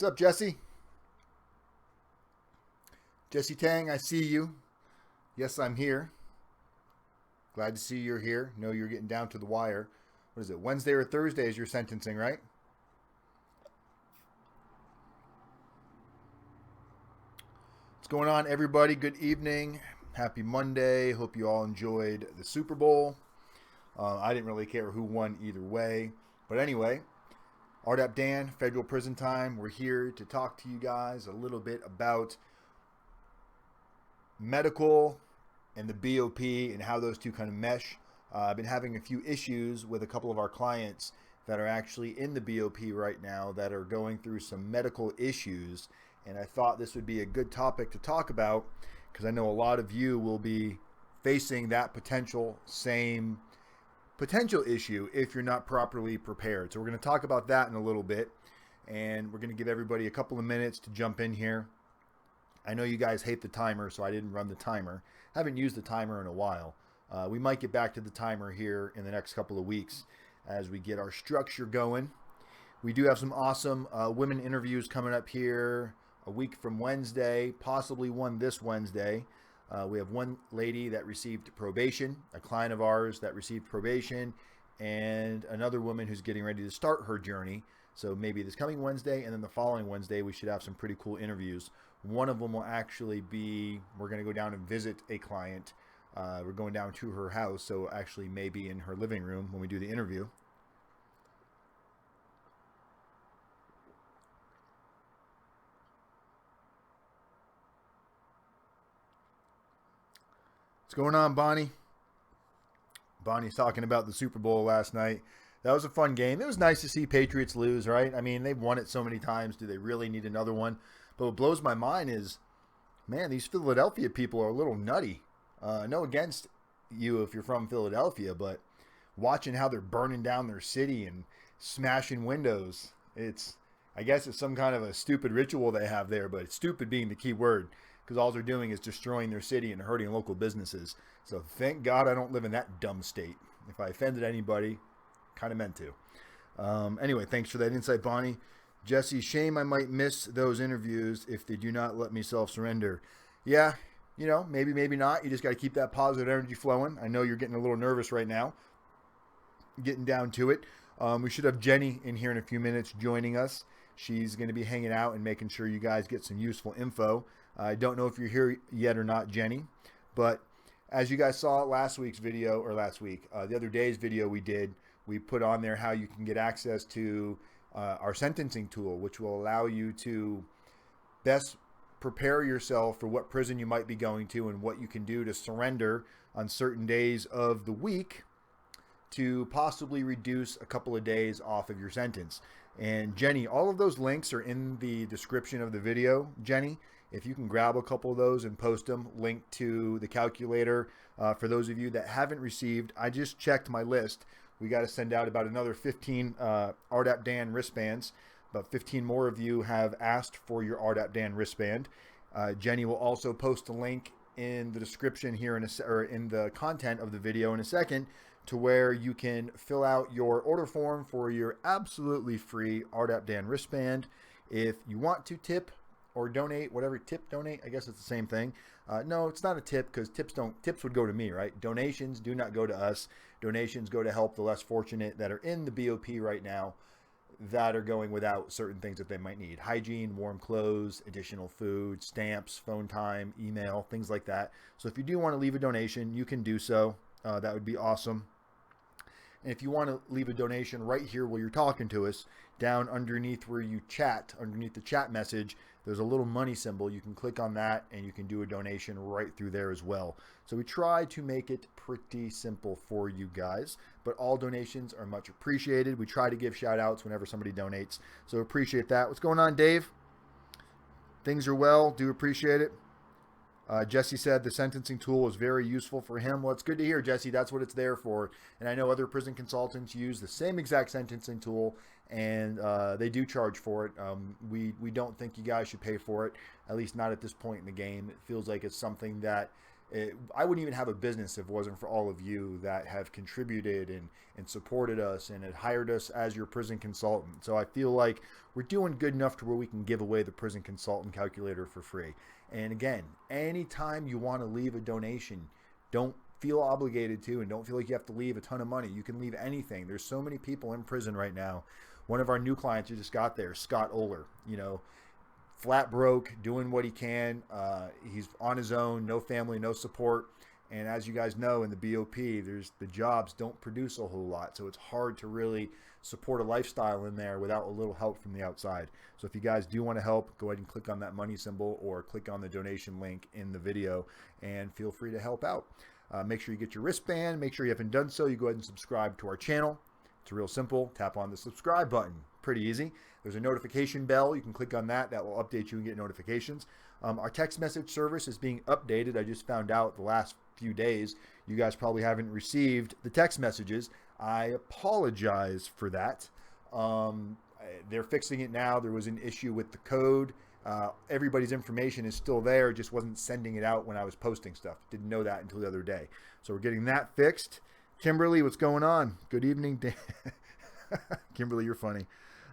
What's up, Jesse? Jesse Tang, I see you. Yes, I'm here. Glad to see you're here. Know you're getting down to the wire. What is it, Wednesday or Thursday is your sentencing, right? What's going on, everybody? Good evening. Happy Monday. Hope you all enjoyed the Super Bowl. I didn't really care who won either way. But anyway, RDAP Dan, Federal Prison Time. We're here to talk to you guys a little bit about medical and the BOP and how those two kind of mesh. I've been having a few issues with a couple of our clients that are actually in the BOP right now that are going through some medical issues. And I thought this would be a good topic to talk about because I know a lot of you will be facing that same potential issue if you're not properly prepared. So we're going to talk about that in a little bit. And we're going to give everybody a couple of minutes to jump in here. I know you guys hate the timer, so I didn't run the timer. Haven't used the timer in a while. We might get back to the timer here in the next couple of weeks as we get our structure going. We do have some awesome women interviews coming up here a week from Wednesday, possibly one this Wednesday. We have one lady that received probation, a client of ours that received probation, and another woman who's getting ready to start her journey. So maybe this coming Wednesday and then the following Wednesday, we should have some pretty cool interviews. One of them will actually be, we're going to go down and visit a client. We're going down to her house, so actually maybe in her living room when we do the interview. What's going on, Bonnie? Bonnie's talking about the Super Bowl last night. That was a fun game. It was nice to see Patriots lose, right? I mean, they've won it so many times. Do they really need another one? But what blows my mind is, man, these Philadelphia people are a little nutty. No against you if you're from Philadelphia, but watching how they're burning down their city and smashing windows, I guess it's some kind of a stupid ritual they have there, but stupid being the key word because all they're doing is destroying their city and hurting local businesses. So thank God I don't live in that dumb state. If I offended anybody, kind of meant to. Anyway, thanks for that insight, Bonnie. Jesse, shame I might miss those interviews if they do not let me self-surrender. Yeah, maybe, maybe not. You just got to keep that positive energy flowing. I know you're getting a little nervous right now. Getting down to it. We should have Jenny in here in a few minutes joining us. She's going to be hanging out and making sure you guys get some useful info. I don't know if you're here yet or not, Jenny, but as you guys saw the other day's video we put on there how you can get access to our sentencing tool, which will allow you to best prepare yourself for what prison you might be going to and what you can do to surrender on certain days of the week to possibly reduce a couple of days off of your sentence. And Jenny, all of those links are in the description of the video. Jenny, if you can grab a couple of those and post them, link to the calculator. For those of you that haven't received, I just checked my list. We got to send out about another 15 RDAP Dan wristbands. About 15 more of you have asked for your RDAP Dan wristband. Jenny will also post a link in the description here or in the content of the video in a second to where you can fill out your order form for your absolutely free RDAP Dan wristband. If you want to tip or donate, whatever, donate, I guess it's the same thing. No, it's not a tip because tips would go to me, right? Donations do not go to us. Donations go to help the less fortunate that are in the BOP right now that are going without certain things that they might need. Hygiene, warm clothes, additional food, stamps, phone time, email, things like that. So if you do want to leave a donation, you can do so. That would be awesome. And if you want to leave a donation right here while you're talking to us, down underneath where you chat, underneath the chat message, there's a little money symbol. You can click on that and you can do a donation right through there as well. So we try to make it pretty simple for you guys, but all donations are much appreciated. We try to give shout outs whenever somebody donates. So appreciate that. What's going on, Dave? Things are well. Do appreciate it. Jesse said the sentencing tool was very useful for him. Well, it's good to hear, Jesse. That's what it's there for. And I know other prison consultants use the same exact sentencing tool, and they do charge for it. We don't think you guys should pay for it, at least not at this point in the game. It feels like it's something that I wouldn't even have a business if it wasn't for all of you that have contributed and supported us and had hired us as your prison consultant. So I feel like we're doing good enough to where we can give away the prison consultant calculator for free. And again, anytime you want to leave a donation, don't feel obligated to, and don't feel like you have to leave a ton of money. You can leave anything. There's so many people in prison right now. One of our new clients who just got there, Scott Oler, flat broke, doing what he can. He's on his own, no family, no support. And as you guys know, in the BOP, the jobs don't produce a whole lot. So it's hard to really support a lifestyle in there without a little help from the outside. So if you guys do want to help, go ahead and click on that money symbol or click on the donation link in the video and feel free to help out. Make sure you get your wristband. Make sure you haven't done so. You go ahead and subscribe to our channel. It's real simple. Tap on the subscribe button. Pretty easy. There's a notification bell. You can click on that. That will update you and get notifications. Our text message service is being updated. I just found out the last few days you guys probably haven't received the text messages. I apologize for that. They're fixing it now. There was an issue with the code. Everybody's information is still there. It just wasn't sending it out when I was posting stuff. Didn't know that until the other day. So we're getting that fixed. Kimberly, what's going on? Good evening. Kimberly, you're funny.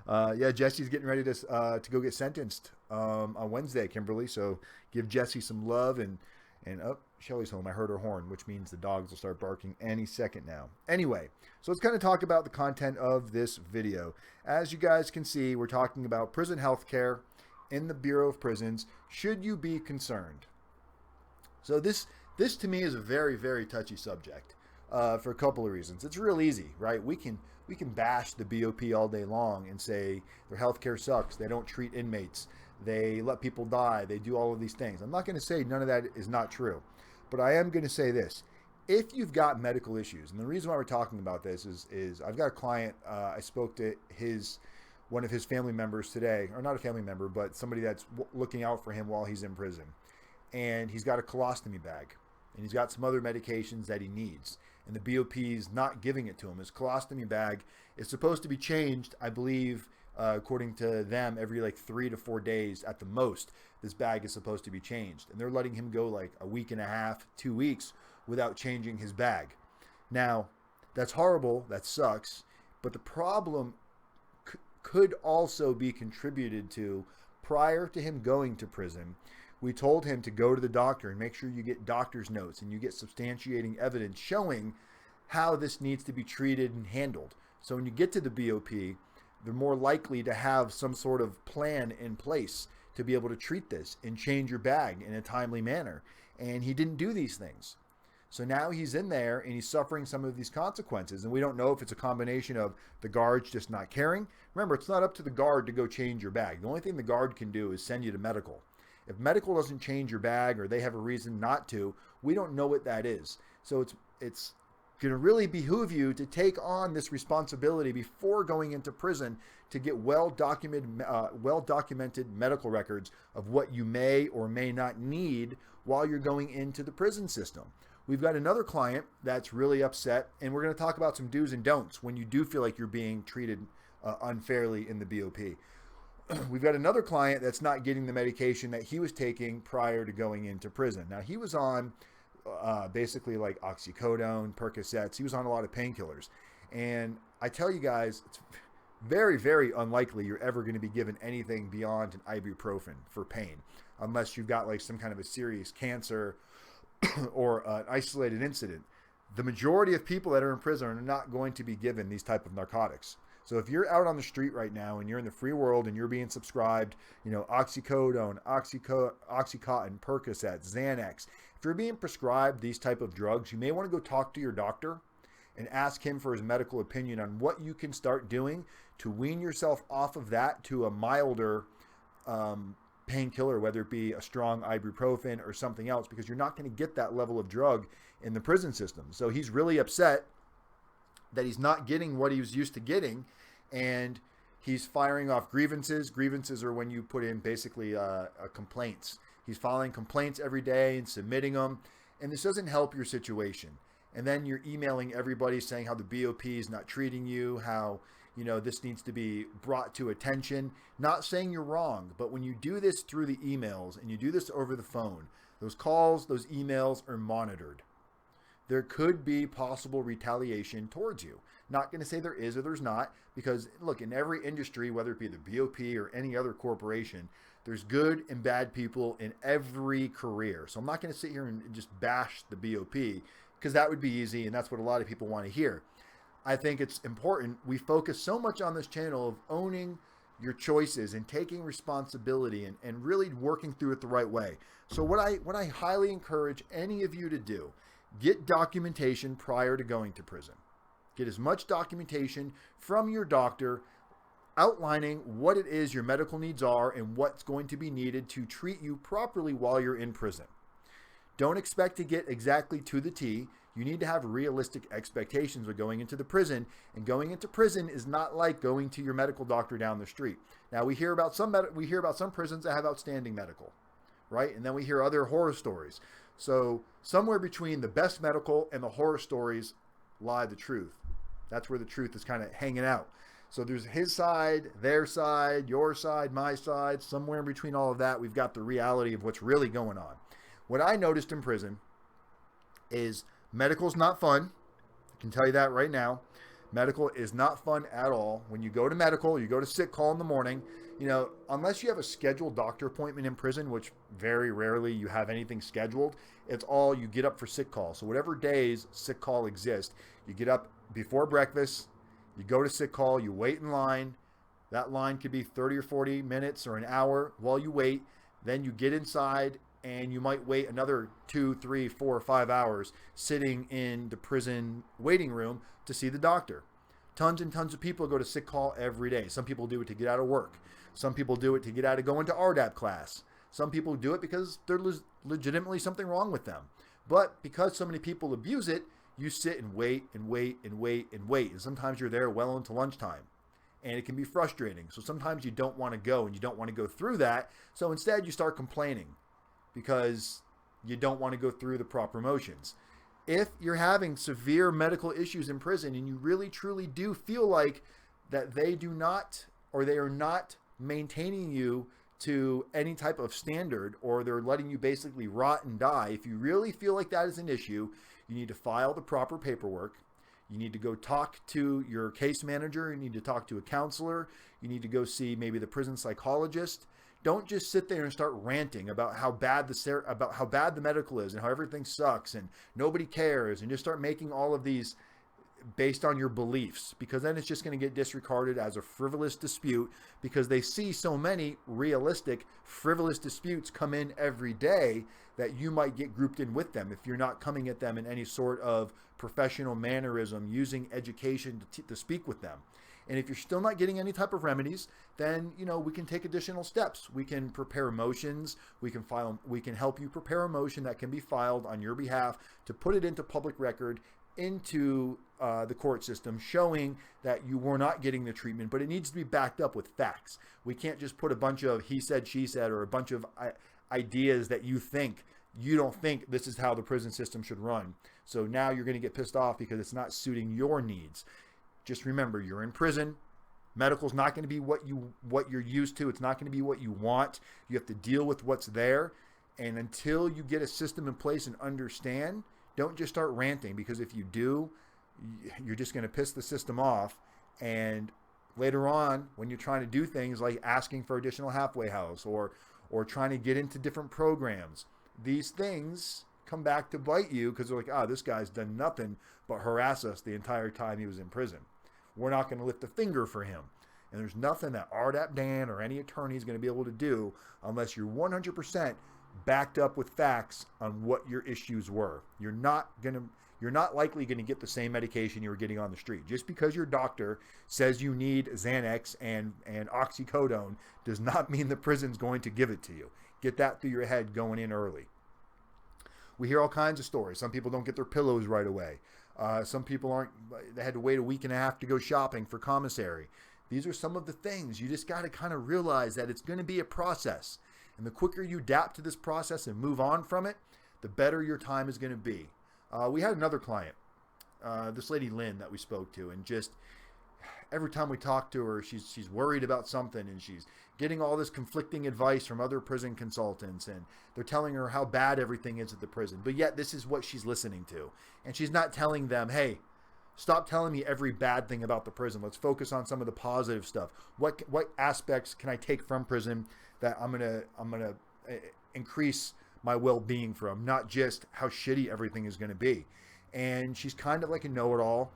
Yeah, Jesse's getting ready to go get sentenced on Wednesday, Kimberly. So give Jesse some love. And Shelly's home. I heard her horn, which means the dogs will start barking any second now. Anyway, so let's kind of talk about the content of this video. As you guys can see, we're talking about prison health care in the Bureau of Prisons. Should you be concerned? So this to me is a very, very touchy subject for a couple of reasons. It's real easy, right? We can bash the BOP all day long and say their healthcare sucks. They don't treat inmates. They let people die. They do all of these things. I'm not going to say none of that is not true, but I am going to say this. If you've got medical issues, and the reason why we're talking about this is I've got a client, I spoke to one of his family members today, or not a family member, but somebody that's looking out for him while he's in prison. And he's got a colostomy bag, and he's got some other medications that he needs. And the BOP is not giving it to him. His colostomy bag is supposed to be changed, I believe, according to them, every like 3 to 4 days at the most. This bag is supposed to be changed. And they're letting him go like a week and a half, 2 weeks without changing his bag. Now, that's horrible. That sucks. But the problem could also be contributed to prior to him going to prison. We told him to go to the doctor and make sure you get doctor's notes and you get substantiating evidence showing how this needs to be treated and handled. So when you get to the BOP, they're more likely to have some sort of plan in place to be able to treat this and change your bag in a timely manner. And he didn't do these things. So now he's in there and he's suffering some of these consequences. And we don't know if it's a combination of the guards just not caring. Remember, it's not up to the guard to go change your bag. The only thing the guard can do is send you to medical. If medical doesn't change your bag or they have a reason not to, we don't know what that is. So it's going to really behoove you to take on this responsibility before going into prison to get well-documented medical records of what you may or may not need while you're going into the prison system. We've got another client that's really upset, and we're going to talk about some do's and don'ts when you do feel like you're being treated unfairly in the BOP. We've got another client that's not getting the medication that he was taking prior to going into prison. Now, he was on basically like oxycodone, Percocets. He was on a lot of painkillers. And I tell you guys, it's very, very unlikely you're ever going to be given anything beyond an ibuprofen for pain, unless you've got like some kind of a serious cancer or an isolated incident. The majority of people that are in prison are not going to be given these type of narcotics. So if you're out on the street right now and you're in the free world and you're being subscribed, oxycodone, Oxycontin, Percocet, Xanax, if you're being prescribed these type of drugs, you may want to go talk to your doctor and ask him for his medical opinion on what you can start doing to wean yourself off of that to a milder painkiller, whether it be a strong ibuprofen or something else, because you're not going to get that level of drug in the prison system. So he's really upset that he's not getting what he was used to getting, and he's firing off grievances. Grievances are when you put in basically complaints. He's filing complaints every day and submitting them, and this doesn't help your situation. And then you're emailing everybody saying how the BOP is not treating you, how this needs to be brought to attention. Not saying you're wrong, but when you do this through the emails and you do this over the phone, Those calls, those emails are monitored. There could be possible retaliation towards you. Not going to say there is or there's not, because look, in every industry, whether it be the BOP or any other corporation, there's good and bad people in every career. So I'm not going to sit here and just bash the BOP, because that would be easy, and that's what a lot of people want to hear. I think it's important. We focus so much on this channel of owning your choices and taking responsibility and really working through it the right way. So what I highly encourage any of you to do, get documentation prior to going to prison. Get as much documentation from your doctor outlining what it is your medical needs are and what's going to be needed to treat you properly while you're in prison. Don't expect to get exactly to the T. You need to have realistic expectations with going into the prison, and going into prison is not like going to your medical doctor down the street. Now we hear about some prisons that have outstanding medical, right? And then we hear other horror stories. So somewhere between the best medical and the horror stories lie the truth. That's where the truth is kind of hanging out. So there's his side, their side, your side, my side. Somewhere in between all of that, we've got the reality of what's really going on. What I noticed in prison is medical's not fun. I can tell you that right now. Medical is not fun at all. When you go to medical, you go to sick call in the morning, unless you have a scheduled doctor appointment in prison, which very rarely you have anything scheduled, it's all you get up for sick call. So whatever days sick call exists, you get up before breakfast, you go to sick call, you wait in line. That line could be 30 or 40 minutes or an hour while you wait. Then you get inside, and you might wait another 2, 3, 4, or 5 hours sitting in the prison waiting room to see the doctor. Tons and tons of people go to sick call every day. Some people do it to get out of work. Some people do it to get out of going to RDAP class. Some people do it because there's legitimately something wrong with them. But because so many people abuse it, you sit and wait and wait and wait and wait. And sometimes you're there well into lunchtime. And it can be frustrating. So sometimes you don't want to go, and you don't want to go through that. So instead you start complaining, because you don't want to go through the proper motions. If you're having severe medical issues in prison and you really truly do feel like that they do not, or they are not maintaining you to any type of standard, or they're letting you basically rot and die, if you really feel like that is an issue, you need to file the proper paperwork. You need to go talk to your case manager. You need to talk to a counselor. You need to go see maybe the prison psychologist. Don't just sit there and start ranting about how bad the medical is and how everything sucks and nobody cares, and just start making all of these based on your beliefs, because then it's just going to get disregarded as a frivolous dispute, because they see so many realistic frivolous disputes come in every day that you might get grouped in with them if you're not coming at them in any sort of professional mannerism, using education to speak with them. And if you're still not getting any type of remedies, then, we can take additional steps. We can prepare motions. We can help you prepare a motion that can be filed on your behalf to put it into public record, into the court system, showing that you were not getting the treatment, but it needs to be backed up with facts. We can't just put a bunch of he said, she said, or a bunch of ideas that you don't think this is how the prison system should run. So now you're going to get pissed off because it's not suiting your needs. Just remember, you're in prison. Medical's not going to be what you're used to. It's not going to be what you want. You have to deal with what's there. And until you get a system in place and understand, don't just start ranting, because if you do, you're just going to piss the system off. And later on, when you're trying to do things like asking for additional halfway house or trying to get into different programs, these things come back to bite you, because they're like, this guy's done nothing but harass us the entire time he was in prison. We're not going to lift a finger for him. And there's nothing that RDAP Dan or any attorney is going to be able to do unless you're 100% backed up with facts on what your issues were. You're not likely going to get the same medication you were getting on the street. Just because your doctor says you need Xanax and oxycodone does not mean the prison's going to give it to you. Get that through your head going in early. We hear all kinds of stories. Some people don't get their pillows right away. Some people they had to wait a week and a half to go shopping for commissary. These are some of the things. You just got to kind of realize that it's going to be a process. And the quicker you adapt to this process and move on from it, the better your time is going to be. We had another client, this lady Lynn, that we spoke to, and just every time we talk to her, she's worried about something, and she's getting all this conflicting advice from other prison consultants, and they're telling her how bad everything is at the prison. But yet this is what she's listening to. And she's not telling them, hey, stop telling me every bad thing about the prison. Let's focus on some of the positive stuff. What aspects can I take from prison that I'm gonna increase my well-being from, not just how shitty everything is going to be. And she's kind of like a know-it-all.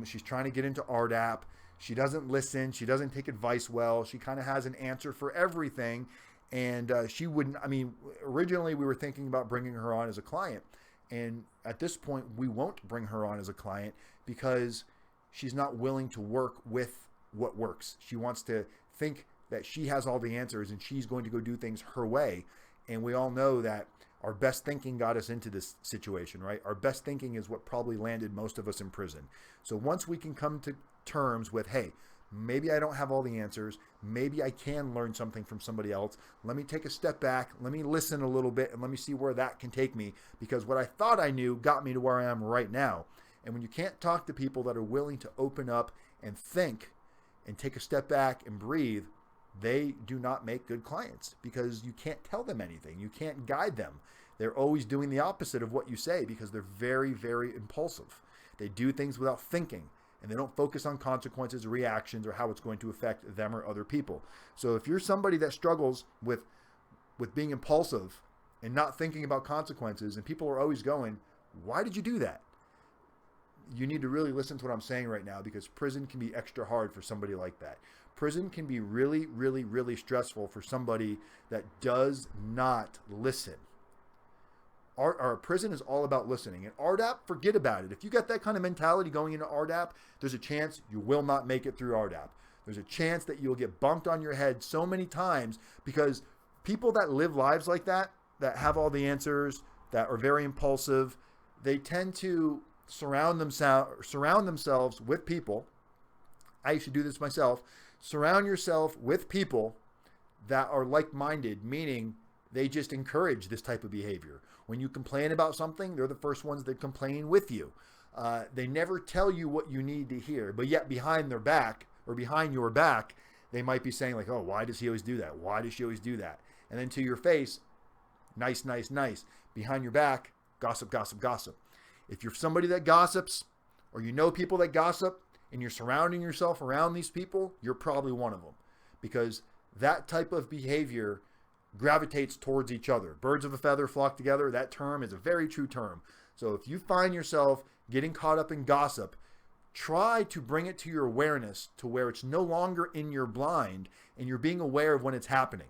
She's trying to get into RDAP. She doesn't listen. She doesn't take advice well. She kind of has an answer for everything. And she wouldn't, I mean, originally we were thinking about bringing her on as a client. And at this point, we won't bring her on as a client because she's not willing to work with what works. She wants to think that she has all the answers and she's going to go do things her way. And we all know that our best thinking got us into this situation, right? Our best thinking is what probably landed most of us in prison. So once we can come to terms with, hey, maybe I don't have all the answers. Maybe I can learn something from somebody else. Let me take a step back. Let me listen a little bit and let me see where that can take me, because what I thought I knew got me to where I am right now. And when you can't talk to people that are willing to open up and think and take a step back and breathe, they do not make good clients, because you can't tell them anything. You can't guide them. They're always doing the opposite of what you say because they're very, very impulsive. They do things without thinking, and they don't focus on consequences, reactions, or how it's going to affect them or other people. So if you're somebody that struggles with being impulsive and not thinking about consequences, and people are always going, why did you do that? You need to really listen to what I'm saying right now, because prison can be extra hard for somebody like that. Prison can be really, really, really stressful for somebody that does not listen. Our prison is all about listening. And RDAP, forget about it. If you got that kind of mentality going into RDAP, there's a chance you will not make it through RDAP. There's a chance that you'll get bumped on your head so many times, because people that live lives like that have all the answers, that are very impulsive, they tend to surround themselves with people. I used to do this myself. Surround yourself with people that are like-minded, meaning they just encourage this type of behavior. When you complain about something, they're the first ones that complain with you. They never tell you what you need to hear, but yet behind their back, or behind your back, they might be saying like, oh, why does he always do that? Why does she always do that? And then to your face, nice, nice, nice. Behind your back, gossip, gossip, gossip. If you're somebody that gossips, or you know people that gossip, and you're surrounding yourself around these people, you're probably one of them, because that type of behavior gravitates towards each other. Birds of a feather flock together. That term is a very true term. So if you find yourself getting caught up in gossip, try to bring it to your awareness to where it's no longer in your blind and you're being aware of when it's happening.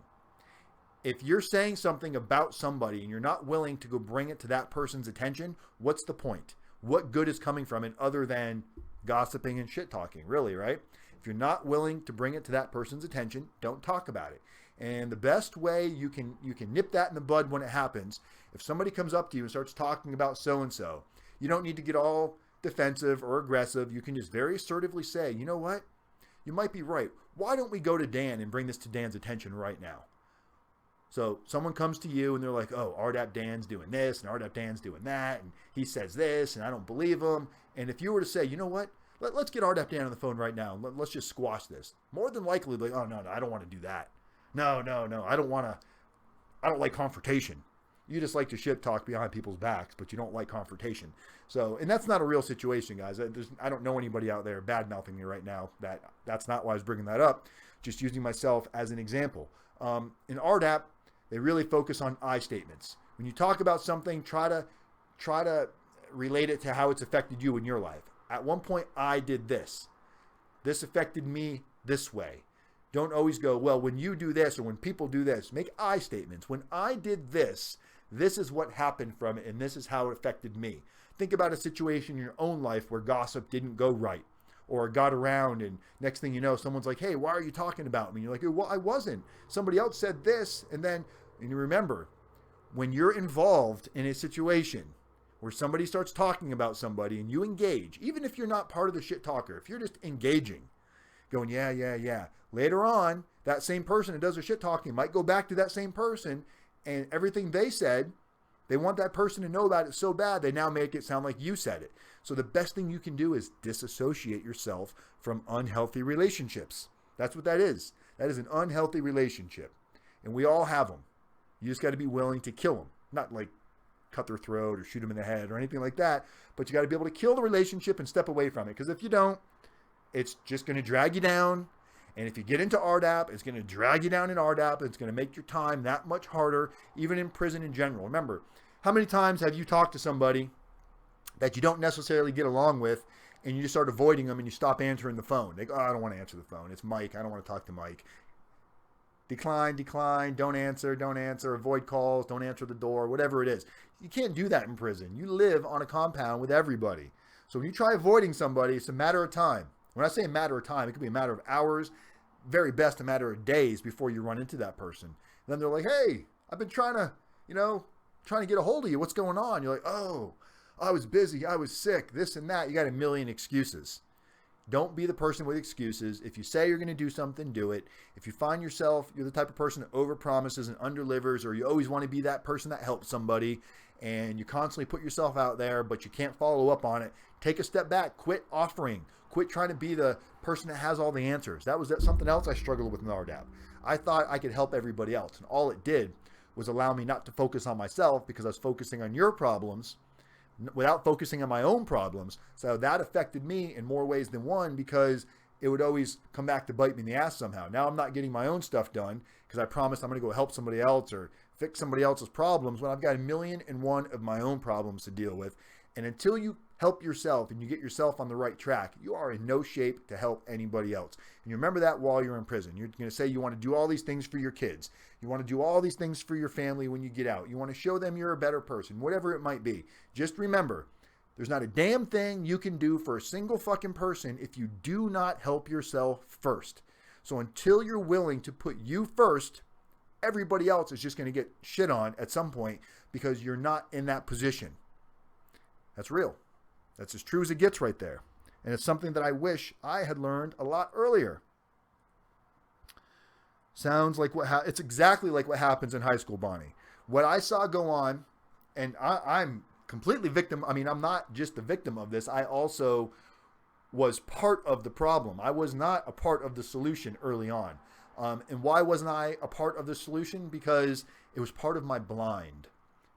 If you're saying something about somebody and you're not willing to go bring it to that person's attention, what's the point? What good is coming from it other than gossiping and shit talking, really, right? If you're not willing to bring it to that person's attention, don't talk about it. And the best way you can nip that in the bud when it happens, if somebody comes up to you and starts talking about so-and-so, you don't need to get all defensive or aggressive. You can just very assertively say, you know what? You might be right. Why don't we go to Dan and bring this to Dan's attention right now? So someone comes to you and they're like, oh, RDAP Dan's doing this and RDAP Dan's doing that, and he says this and I don't believe him. And if you were to say, you know what? Let's get RDAP Dan on the phone right now. Let's just squash this. More than likely, like, oh, no, I don't want to do that. No, I don't like confrontation. You just like to shit talk behind people's backs, but you don't like confrontation. So, and that's not a real situation, guys. I don't know anybody out there bad mouthing me right now. That's not why I was bringing that up. Just using myself as an example. In RDAP, they really focus on I statements. When you talk about something, try to relate it to how it's affected you in your life. At one point, I did this. This affected me this way. Don't always go, well, when you do this or when people do this. Make I statements. When I did this, this is what happened from it, and this is how it affected me. Think about a situation in your own life where gossip didn't go right, or got around, and next thing you know, someone's like, hey, why are you talking about me? And you're like, well, I wasn't. Somebody else said this, and you remember, when you're involved in a situation where somebody starts talking about somebody and you engage, even if you're not part of the shit talker, if you're just engaging, going, yeah. Later on, that same person that does the shit talking might go back to that same person, and everything they said, they want that person to know about it so bad, they now make it sound like you said it. So the best thing you can do is disassociate yourself from unhealthy relationships. That's what that is. That is an unhealthy relationship. And we all have them. You just got to be willing to kill them. Not like cut their throat or shoot them in the head or anything like that. But you got to be able to kill the relationship and step away from it. Because if you don't, it's just going to drag you down. And if you get into RDAP, it's going to drag you down in RDAP. It's going to make your time that much harder, even in prison in general. Remember, how many times have you talked to somebody that you don't necessarily get along with, and you just start avoiding them and you stop answering the phone? They go, oh, I don't want to answer the phone. It's Mike. I don't want to talk to Mike. Decline, don't answer, avoid calls, don't answer the door, whatever it is. You can't do that in prison. You live on a compound with everybody. So when you try avoiding somebody, it's a matter of time. When I say a matter of time, it could be a matter of hours, very best a matter of days before you run into that person. And then they're like, hey, I've been trying to get a hold of you. What's going on? You're like, oh, I was busy. I was sick, this and that. You got a million excuses. Don't be the person with excuses. If you say you're going to do something, do it. If you find yourself, you're the type of person that overpromises and underdelivers, or you always want to be that person that helps somebody, and you constantly put yourself out there, but you can't follow up on it, take a step back. Quit offering. Quit trying to be the person that has all the answers. That was something else I struggled with in RDAP. I thought I could help everybody else, and all it did was allow me not to focus on myself because I was focusing on your problems without focusing on my own problems. So that affected me in more ways than one, because it would always come back to bite me in the ass somehow. Now I'm not getting my own stuff done because I promised I'm going to go help somebody else or fix somebody else's problems when I've got 1,000,001 of my own problems to deal with. And until you help yourself and you get yourself on the right track, you are in no shape to help anybody else. And you remember that while you're in prison. You're going to say you want to do all these things for your kids. You want to do all these things for your family when you get out. You want to show them you're a better person, whatever it might be. Just remember, there's not a damn thing you can do for a single fucking person if you do not help yourself first. So until you're willing to put you first, everybody else is just going to get shit on at some point because you're not in that position. That's real. That's as true as it gets right there. And it's something that I wish I had learned a lot earlier. Sounds like it's exactly like what happens in high school, Bonnie. What I saw go on, and I'm completely victim. I mean, I'm not just the victim of this. I also was part of the problem. I was not a part of the solution early on. And why wasn't I a part of the solution? Because it was part of my blind.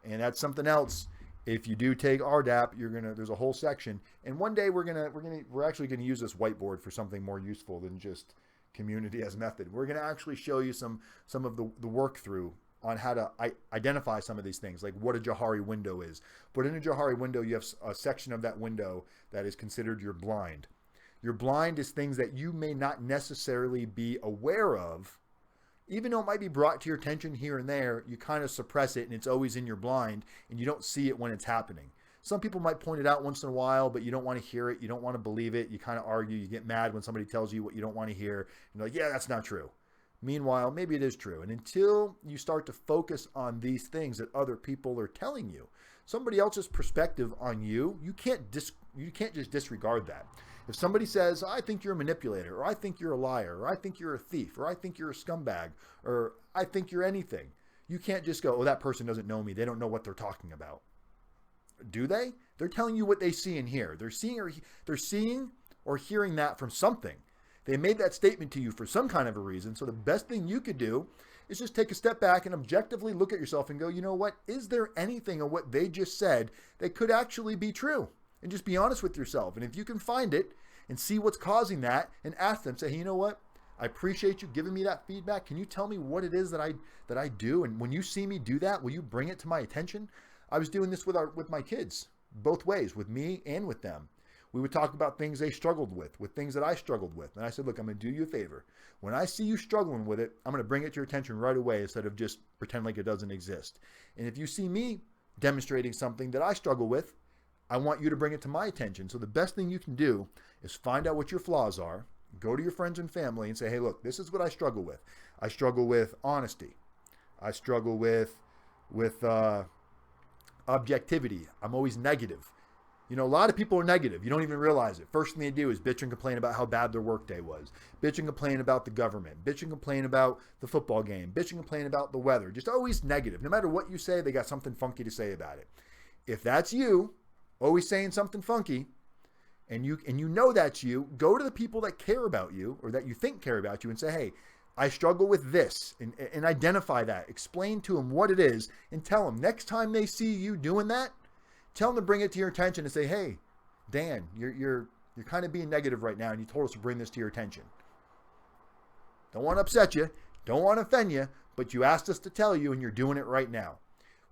And that's something else. If you do take RDAP, there's a whole section. And one day we're actually gonna use this whiteboard for something more useful than just community as method. We're gonna actually show you some of the work through on how to identify some of these things, like what a Johari window is. But in a Johari window, you have a section of that window that is considered your blind. Your blind is things that you may not necessarily be aware of. Even though it might be brought to your attention here and there, you kind of suppress it and it's always in your blind and you don't see it when it's happening. Some people might point it out once in a while, but you don't want to hear it. You don't want to believe it. You kind of argue. You get mad when somebody tells you what you don't want to hear. You're like, yeah, that's not true. Meanwhile, maybe it is true. And until you start to focus on these things that other people are telling you, somebody else's perspective on you, you can't just disregard that. If somebody says, I think you're a manipulator, or I think you're a liar, or I think you're a thief, or I think you're a scumbag, or I think you're anything, you can't just go, oh, that person doesn't know me. They don't know what they're talking about. Do they? They're telling you what they see and hear. They're seeing or hearing that from something. They made that statement to you for some kind of a reason. So the best thing you could do is just take a step back and objectively look at yourself and go, you know what? Is there anything of what they just said that could actually be true? And just be honest with yourself. And if you can find it and see what's causing that and ask them, say, hey, you know what? I appreciate you giving me that feedback. Can you tell me what it is that I do? And when you see me do that, will you bring it to my attention? I was doing this with my kids, both ways, with me and with them. We would talk about things they struggled with things that I struggled with. And I said, look, I'm going to do you a favor. When I see you struggling with it, I'm going to bring it to your attention right away instead of just pretend like it doesn't exist. And if you see me demonstrating something that I struggle with, I want you to bring it to my attention. So the best thing you can do is find out what your flaws are, go to your friends and family and say, hey, look, this is what I struggle with. I struggle with honesty. I struggle with objectivity. I'm always negative. You know, a lot of people are negative. You don't even realize it. First thing they do is bitch and complain about how bad their workday was. Bitch and complain about the government. Bitch and complain about the football game. Bitch and complain about the weather. Just always negative. No matter what you say, they got something funky to say about it. If that's you, always saying something funky, and you know that's you, go to the people that care about you or that you think care about you and say, hey, I struggle with this, and identify that. Explain to them what it is, and tell them next time they see you doing that, tell them to bring it to your attention and say, hey, Dan, you're kind of being negative right now, and you told us to bring this to your attention. Don't want to upset you, don't want to offend you, but you asked us to tell you, and you're doing it right now.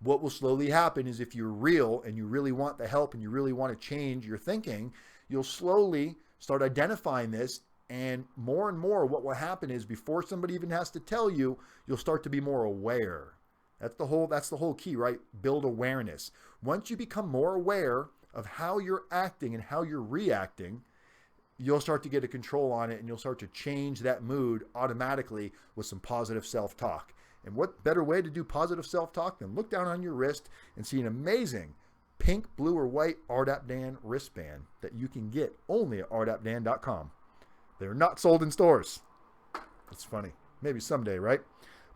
What will slowly happen is if you're real and you really want the help and you really want to change your thinking, you'll slowly start identifying this. And more what will happen is before somebody even has to tell you, you'll start to be more aware. That's the whole key, right? Build awareness. Once you become more aware of how you're acting and how you're reacting, you'll start to get a control on it, and you'll start to change that mood automatically with some positive self-talk. And what better way to do positive self-talk than look down on your wrist and see an amazing pink, blue, or white RDAP Dan wristband that you can get only at rdapdan.com. They're not sold in stores. It's funny. Maybe someday, right?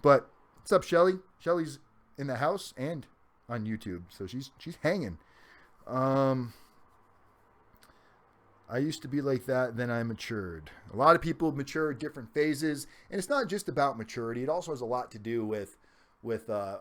But what's up, Shelly? Shelly's in the house and on YouTube, so she's hanging. I used to be like that, then I matured. A lot of people mature at different phases, and it's not just about maturity. It also has a lot to do with our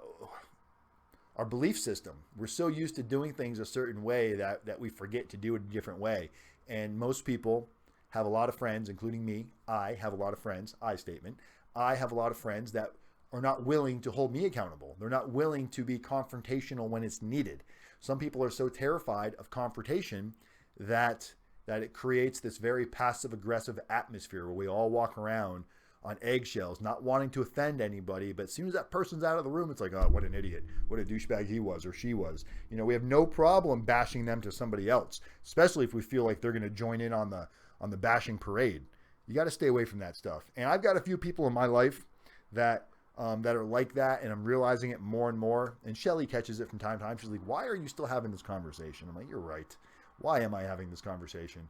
belief system. We're so used to doing things a certain way that we forget to do it a different way. And most people have a lot of friends, including me. I have a lot of friends. I have a lot of friends that are not willing to hold me accountable. They're not willing to be confrontational when it's needed. Some people are so terrified of confrontation that it creates this very passive-aggressive atmosphere where we all walk around on eggshells, not wanting to offend anybody, but as soon as that person's out of the room, it's like, oh, what an idiot, what a douchebag he was or she was. We have no problem bashing them to somebody else, especially if we feel like they're going to join in on the bashing parade. You got to stay away from that stuff. And I've got a few people in my life that are like that, and I'm realizing it more and more. And Shelly catches it from time to time. She's like, why are you still having this conversation? I'm like, you're right. Why am I having this conversation?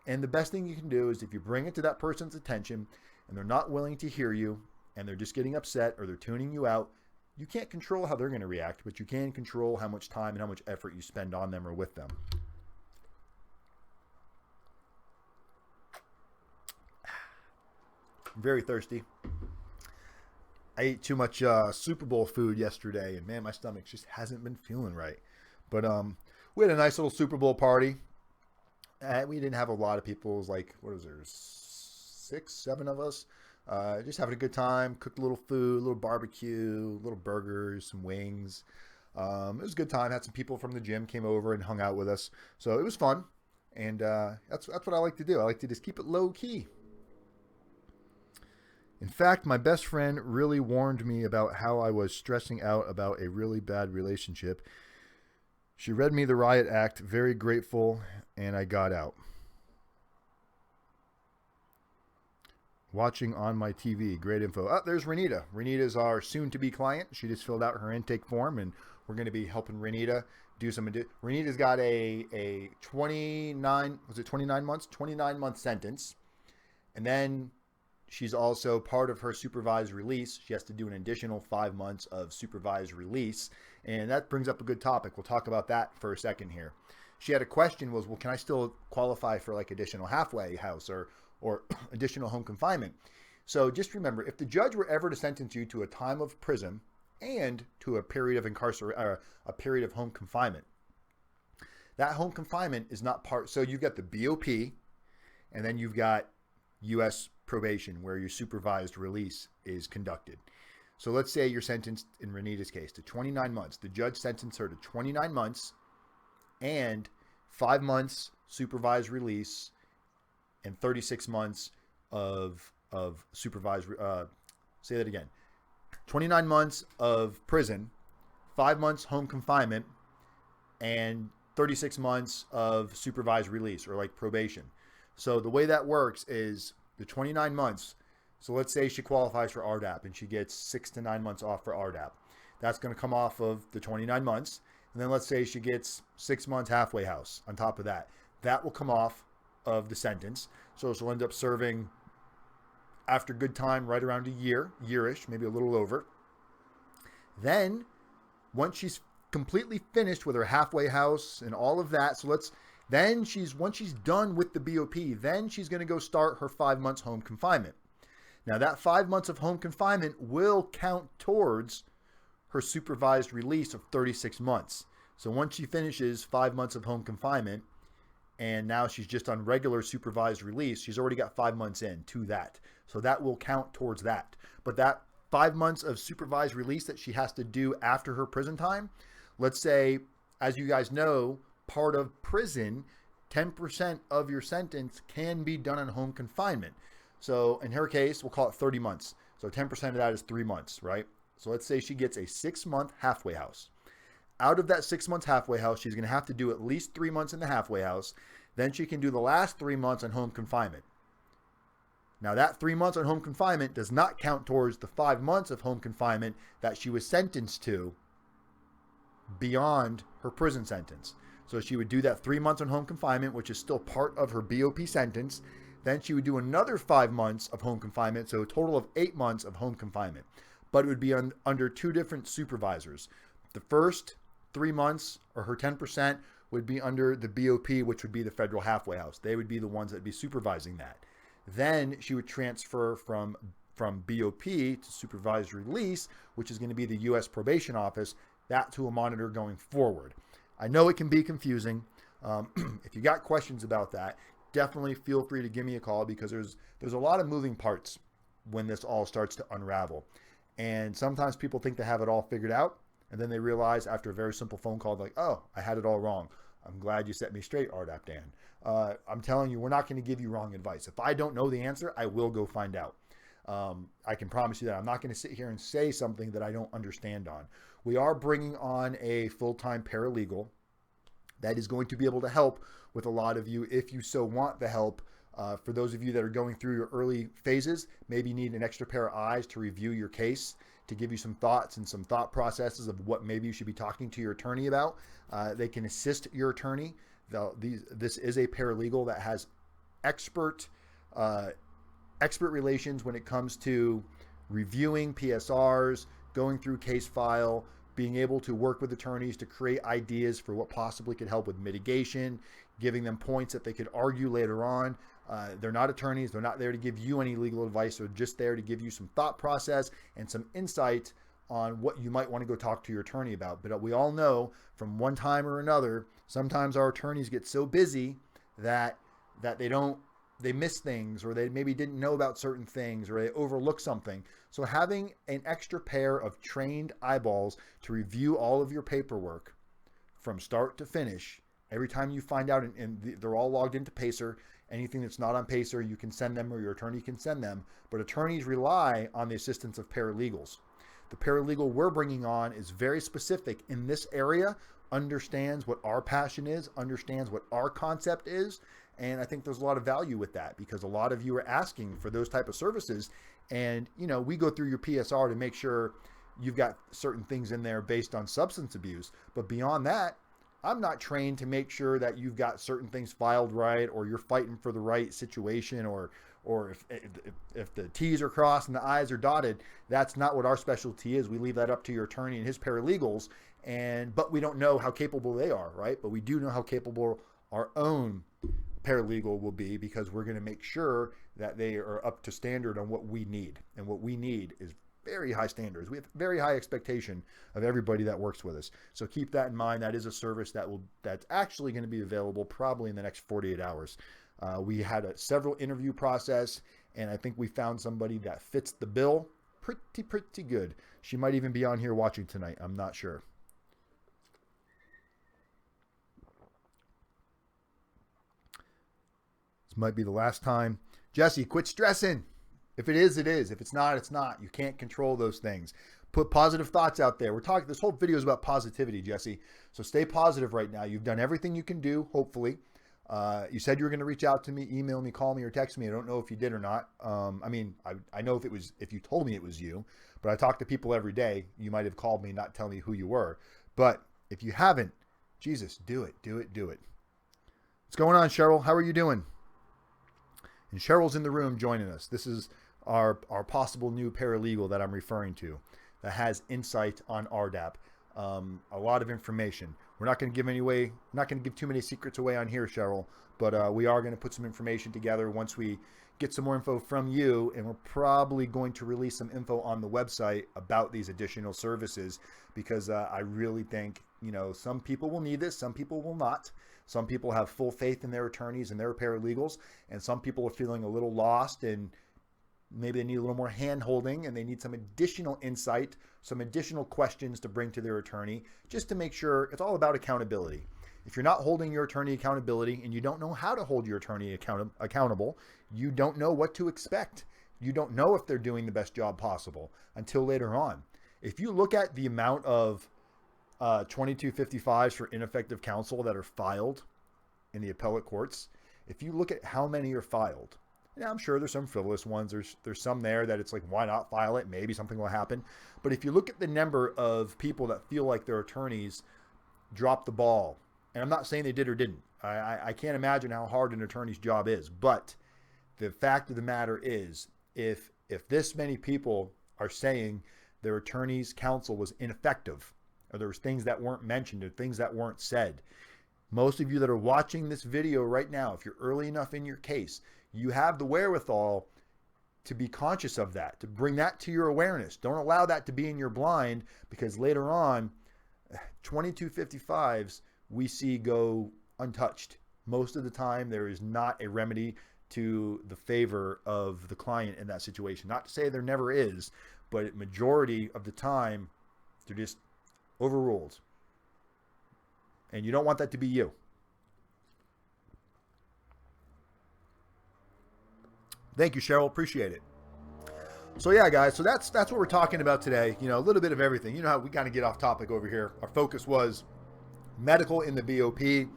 And the best thing you can do is if you bring it to that person's attention and they're not willing to hear you and they're just getting upset or they're tuning you out, you can't control how they're going to react, but you can control how much time and how much effort you spend on them or with them. I'm very thirsty. I ate too much Super Bowl food yesterday, and man, my stomach just hasn't been feeling right. But we had a nice little Super Bowl party. We didn't have a lot of people. It was like, what was there, 6, 7 of us? Just having a good time. Cooked a little food, a little barbecue, little burgers, some wings. It was a good time. Had some people from the gym came over and hung out with us. So it was fun. And that's what I like to do. I like to just keep it low key. In fact, my best friend really warned me about how I was stressing out about a really bad relationship. She read me the riot act, very grateful, and I got out. Watching on my TV, great info. Oh, there's Renita. Renita's our soon-to-be client. She just filled out her intake form, and we're going to be helping Renita do some. Renita's got a 29 month sentence, and then she's also part of her supervised release. She has to do an additional 5 months of supervised release. And that brings up a good topic. We'll talk about that for a second here. She had a question was, well, can I still qualify for like additional halfway house or additional home confinement? So just remember, if the judge were ever to sentence you to a time of prison and to a period of a period of home confinement, that home confinement is not part. So you've got the BOP, and then you've got U.S. probation, where your supervised release is conducted. So let's say you're sentenced, in Renita's case, to 29 months. The judge sentenced her to 29 months and 5 months supervised release and 36 months of supervised, say that again, 29 months of prison, 5 months home confinement, and 36 months of supervised release, or like probation. So the way that works is the 29 months. So let's say she qualifies for RDAP and she gets 6 to 9 months off for RDAP. That's going to come off of the 29 months. And then let's say she gets 6 months halfway house on top of that. That will come off of the sentence. So she'll end up serving, after good time, right around a yearish, maybe a little over. Then once she's completely finished with her halfway house and all of that, once she's done with the BOP, then she's going to go start her 5 months home confinement. Now, that 5 months of home confinement will count towards her supervised release of 36 months. So once she finishes 5 months of home confinement, and now she's just on regular supervised release, she's already got 5 months in to that. So that will count towards that. But that 5 months of supervised release that she has to do after her prison time, let's say, as you guys know, part of prison, 10% of your sentence can be done in home confinement. So in her case, we'll call it 30 months. So 10% of that is 3 months, right? So let's say she gets a 6-month halfway house. Out of that 6 months halfway house, she's going to have to do at least 3 months in the halfway house. Then she can do the last 3 months on home confinement. Now that 3 months on home confinement does not count towards the 5 months of home confinement that she was sentenced to beyond her prison sentence. So she would do that 3 months on home confinement, which is still part of her BOP sentence. Then she would do another 5 months of home confinement, so a total of 8 months of home confinement. But it would be under 2 different supervisors. The first 3 months, or her 10%, would be under the BOP, which would be the federal halfway house. They would be the ones that would be supervising that. Then she would transfer from BOP to supervised release, which is going to be the U.S. Probation Office, that to a monitor going forward. I know it can be confusing. If you got questions about that, definitely feel free to give me a call, because there's a lot of moving parts when this all starts to unravel. And sometimes people think they have it all figured out, and then they realize after a very simple phone call, like, oh, I had it all wrong. I'm glad you set me straight, RDAP Dan. I'm telling you, we're not going to give you wrong advice. If I don't know the answer, I will go find out. I can promise you that. I'm not going to sit here and say something that I don't understand on. We are bringing on a full-time paralegal that is going to be able to help with a lot of you if you so want the help. For those of you that are going through your early phases, maybe you need an extra pair of eyes to review your case, to give you some thoughts and some thought processes of what maybe you should be talking to your attorney about. They can assist your attorney. This is a paralegal that has expert relations when it comes to reviewing PSRs, going through case file, being able to work with attorneys to create ideas for what possibly could help with mitigation, giving them points that they could argue later on. They're not attorneys. They're not there to give you any legal advice. They're just there to give you some thought process and some insight on what you might want to go talk to your attorney about. But we all know from one time or another, sometimes our attorneys get so busy that they miss things, or they maybe didn't know about certain things, or they overlook something. So having an extra pair of trained eyeballs to review all of your paperwork from start to finish, every time you find out, and they're all logged into Pacer. Anything that's not on Pacer, you can send them, or your attorney can send them. But attorneys rely on the assistance of paralegals. The paralegal we're bringing on is very specific in this area, understands what our passion is, understands what our concept is. And I think there's a lot of value with that, because a lot of you are asking for those type of services. And, we go through your PSR to make sure you've got certain things in there based on substance abuse. But beyond that, I'm not trained to make sure that you've got certain things filed right, or you're fighting for the right situation, or if the T's are crossed and the I's are dotted. That's not what our specialty is. We leave that up to your attorney and his paralegals. But we don't know how capable they are, right? But we do know how capable our own paralegal will be, because we're going to make sure that they are up to standard on what we need. And what we need is very high standards. We have very high expectation of everybody that works with us. So keep that in mind. That is a service that's actually going to be available probably in the next 48 hours. We had several interview process, and I think we found somebody that fits the bill pretty good. She might even be on here watching tonight. I'm not sure. This might be the last time. Jesse, quit stressing. If it is, it is. If it's not, it's not. You can't control those things. Put positive thoughts out there. This whole video is about positivity, Jesse. So stay positive right now. You've done everything you can do, hopefully. You said you were going to reach out to me, email me, call me, or text me. I don't know if you did or not. I know if you told me it was you, but I talk to people every day. You might have called me, not tell me who you were. But if you haven't, Jesus, do it. What's going on, Cheryl? How are you doing? And Cheryl's in the room joining us. This is our possible new paralegal that I'm referring to, that has insight on RDAP. A lot of information. We're not going to give too many secrets away on here, Cheryl, but we are going to put some information together once we get some more info from you, and we're probably going to release some info on the website about these additional services, because I really think, you know, some people will need this, some people will not. Some people have full faith in their attorneys and their paralegals, and some people are feeling a little lost, and maybe they need a little more hand-holding, and they need some additional insight, some additional questions to bring to their attorney, just to make sure. It's all about accountability. If you're not holding your attorney accountability, and you don't know how to hold your attorney accountable, you don't know what to expect. You don't know if they're doing the best job possible until later on. If you look at the amount of 2255s for ineffective counsel that are filed in the appellate courts, if you look at how many are filed, yeah, I'm sure there's some frivolous ones. There's some there that it's like, why not file it? Maybe something will happen. But if you look at the number of people that feel like their attorneys dropped the ball, and I'm not saying they did or didn't. I can't imagine how hard an attorney's job is. But the fact of the matter is, if this many people are saying their attorney's counsel was ineffective, or there was things that weren't mentioned, or things that weren't said, most of you that are watching this video right now, if you're early enough in your case, you have the wherewithal to be conscious of that, to bring that to your awareness. Don't allow that to be in your blind, because later on, 2255s we see go untouched. Most of the time, there is not a remedy to the favor of the client in that situation. Not to say there never is, but majority of the time, they're just overruled. And you don't want that to be you. Thank you, Cheryl. Appreciate it. So yeah, guys, so that's what we're talking about today. You know, a little bit of everything. You know how we kind of get off topic over here. Our focus was medical in the BOP.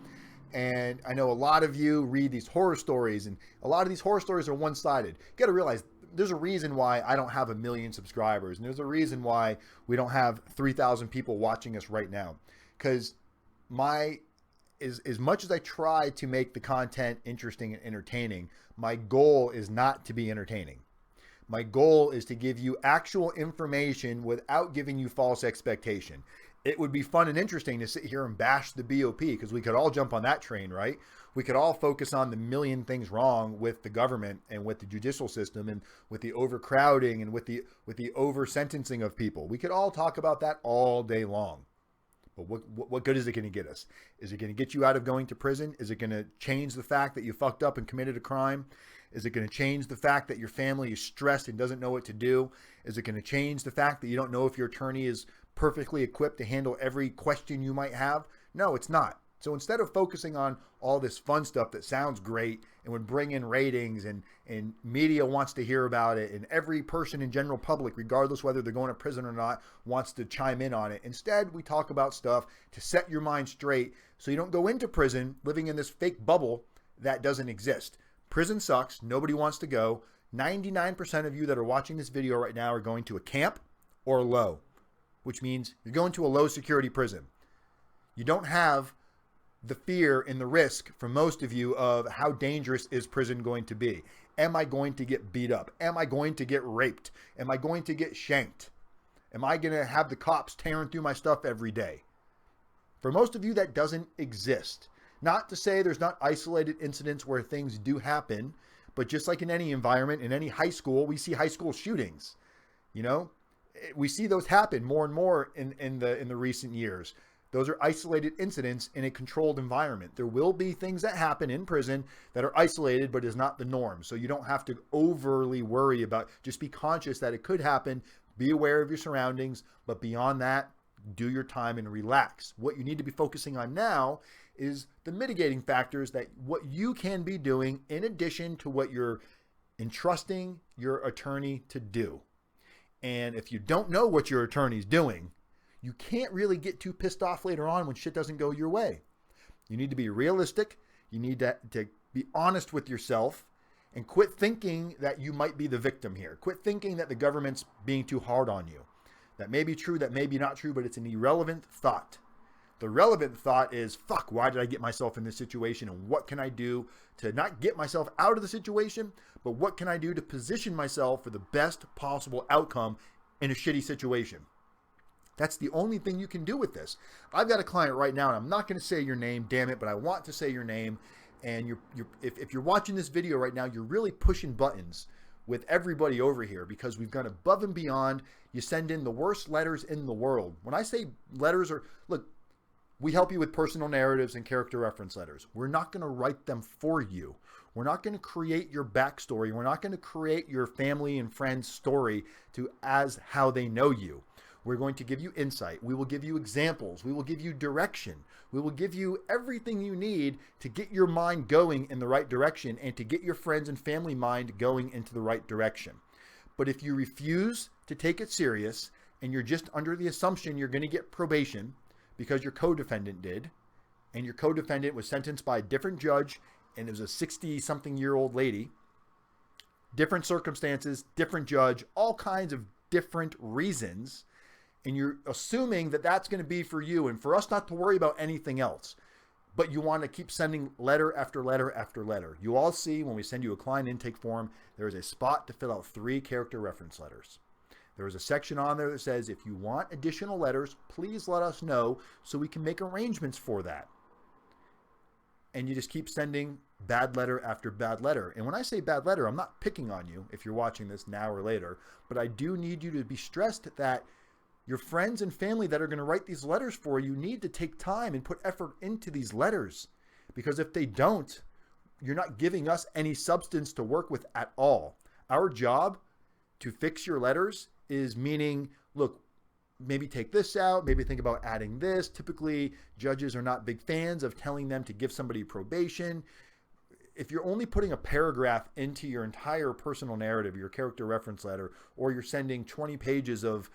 And I know a lot of you read these horror stories, and a lot of these horror stories are one-sided. You got to realize there's a reason why I don't have 1 million subscribers, and there's a reason why we don't have 3,000 people watching us right now. Because as much as I try to make the content interesting and entertaining, my goal is not to be entertaining. My goal is to give you actual information without giving you false expectation. It would be fun and interesting to sit here and bash the BOP, because we could all jump on that train, right? We could all focus on the million things wrong with the government and with the judicial system and with the overcrowding and with the over sentencing of people. We could all talk about that all day long. But what good is it going to get us? Is it going to get you out of going to prison? Is it going to change the fact that you fucked up and committed a crime? Is it going to change the fact that your family is stressed and doesn't know what to do? Is it going to change the fact that you don't know if your attorney is perfectly equipped to handle every question you might have? No, it's not. So instead of focusing on all this fun stuff that sounds great and would bring in ratings, and media wants to hear about it, and every person in general public, regardless whether they're going to prison or not, wants to chime in on it. Instead, we talk about stuff to set your mind straight so you don't go into prison living in this fake bubble that doesn't exist. Prison sucks. Nobody wants to go. 99% of you that are watching this video right now are going to a camp or a low, which means you're going to a low security prison. You don't have the fear and the risk for most of you of how dangerous is prison going to be. Am I going to get beat up? Am I going to get raped? Am I going to get shanked? Am I going to have the cops tearing through my stuff every day? For most of you, that doesn't exist. Not to say there's not isolated incidents where things do happen, but just like in any environment, in any high school, we see high school shootings. You know, we see those happen more and more in the recent years. Those are isolated incidents in a controlled environment. There will be things that happen in prison that are isolated, but is not the norm. So you don't have to overly worry about, just be conscious that it could happen. Be aware of your surroundings, but beyond that, do your time and relax. What you need to be focusing on now is the mitigating factors, that what you can be doing in addition to what you're entrusting your attorney to do. And if you don't know what your attorney's doing, you can't really get too pissed off later on when shit doesn't go your way. You need to be realistic. You need to be honest with yourself, and quit thinking that you might be the victim here. Quit thinking that the government's being too hard on you. That may be true, that may be not true, but it's an irrelevant thought. The relevant thought is, fuck, why did I get myself in this situation? And what can I do to not get myself out of the situation, but what can I do to position myself for the best possible outcome in a shitty situation? That's the only thing you can do with this. I've got a client right now, and I'm not going to say your name, damn it, but I want to say your name. And if you're watching this video right now, you're really pushing buttons with everybody over here because we've gone above and beyond. You send in the worst letters in the world. When I say letters look, we help you with personal narratives and character reference letters. We're not going to write them for you. We're not going to create your backstory. We're not going to create your family and friends' story as how they know you. We're going to give you insight. We will give you examples. We will give you direction. We will give you everything you need to get your mind going in the right direction and to get your friends and family mind going into the right direction. But if you refuse to take it serious and you're just under the assumption you're going to get probation because your co-defendant did, and your co-defendant was sentenced by a different judge, and it was a 60-something-year-old lady, different circumstances, different judge, all kinds of different reasons, and you're assuming that that's going to be for you and for us not to worry about anything else, but you want to keep sending letter after letter after letter. You all see when we send you a client intake form, there is a spot to fill out 3 character reference letters. There is a section on there that says, if you want additional letters, please let us know so we can make arrangements for that. And you just keep sending bad letter after bad letter. And when I say bad letter, I'm not picking on you if you're watching this now or later, but I do need you to be stressed that your friends and family that are going to write these letters for you need to take time and put effort into these letters. Because if they don't, you're not giving us any substance to work with at all. Our job to fix your letters is meaning, look, maybe take this out, maybe think about adding this. Typically, judges are not big fans of telling them to give somebody probation. If you're only putting a paragraph into your entire personal narrative, your character reference letter, or you're sending 20 pages of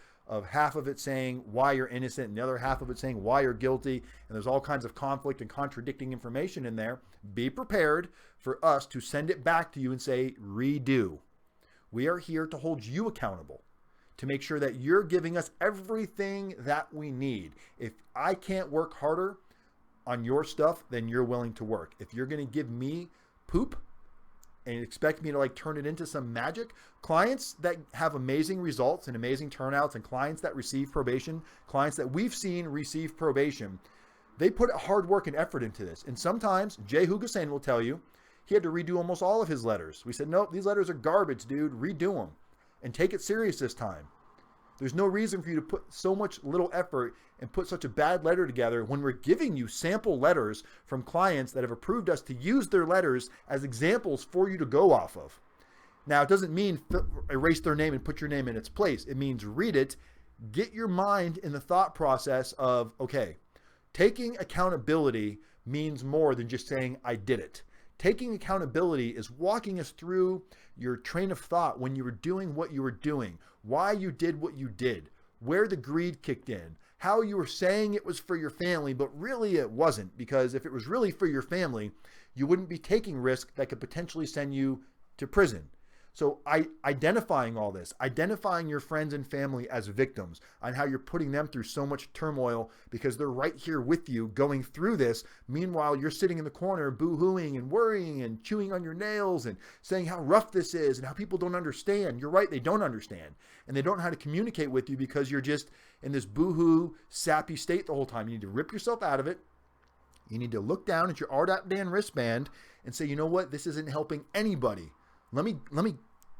half of it saying why you're innocent and the other half of it saying why you're guilty, and there's all kinds of conflict and contradicting information in there, be prepared for us to send it back to you and say, redo. We are here to hold you accountable, to make sure that you're giving us everything that we need. If I can't work harder on your stuff than you're willing to work, if you're going to give me poop and expect me to like turn it into some magic, clients that have amazing results and amazing turnouts and clients that receive probation, clients that we've seen receive probation, they put hard work and effort into this. And sometimes Jay Hugosain will tell you he had to redo almost all of his letters. We said, nope, these letters are garbage, dude. Redo them. And take it serious this time. There's no reason for you to put so much little effort and put such a bad letter together when we're giving you sample letters from clients that have approved us to use their letters as examples for you to go off of. Now, it doesn't mean erase their name and put your name in its place. It means read it, get your mind in the thought process of, okay, taking accountability means more than just saying, I did it. Taking accountability is walking us through your train of thought when you were doing what you were doing, why you did what you did, where the greed kicked in, how you were saying it was for your family, but really it wasn't, because if it was really for your family, you wouldn't be taking risk that could potentially send you to prison. So identifying all this, identifying your friends and family as victims on how you're putting them through so much turmoil because they're right here with you going through this. Meanwhile, you're sitting in the corner boo-hooing and worrying and chewing on your nails and saying how rough this is and how people don't understand. You're right, they don't understand. And they don't know how to communicate with you because you're just in this boo-hoo, sappy state the whole time. You need to rip yourself out of it. You need to look down at your RDAP Dan wristband and say, you know what, this isn't helping anybody. Let me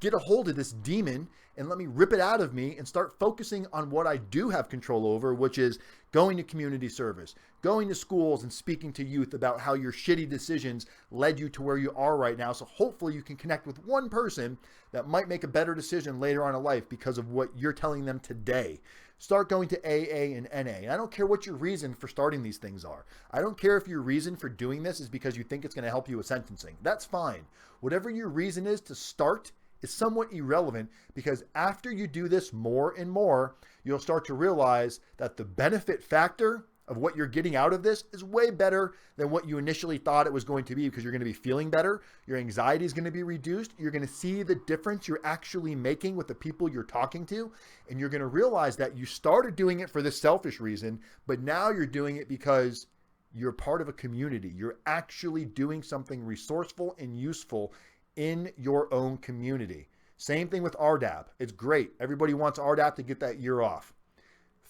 get a hold of this demon and let me rip it out of me and start focusing on what I do have control over, which is going to community service, going to schools and speaking to youth about how your shitty decisions led you to where you are right now. So hopefully you can connect with one person that might make a better decision later on in life because of what you're telling them today. Start going to AA and NA. I don't care what your reason for starting these things are. I don't care if your reason for doing this is because you think it's going to help you with sentencing. That's fine. Whatever your reason is to start is somewhat irrelevant, because after you do this more and more, you'll start to realize that the benefit factor of what you're getting out of this is way better than what you initially thought it was going to be, because you're going to be feeling better. Your anxiety is going to be reduced. You're going to see the difference you're actually making with the people you're talking to. And you're going to realize that you started doing it for this selfish reason, but now you're doing it because you're part of a community. You're actually doing something resourceful and useful in your own community. Same thing with RDAP. It's great. Everybody wants RDAP to get that year off.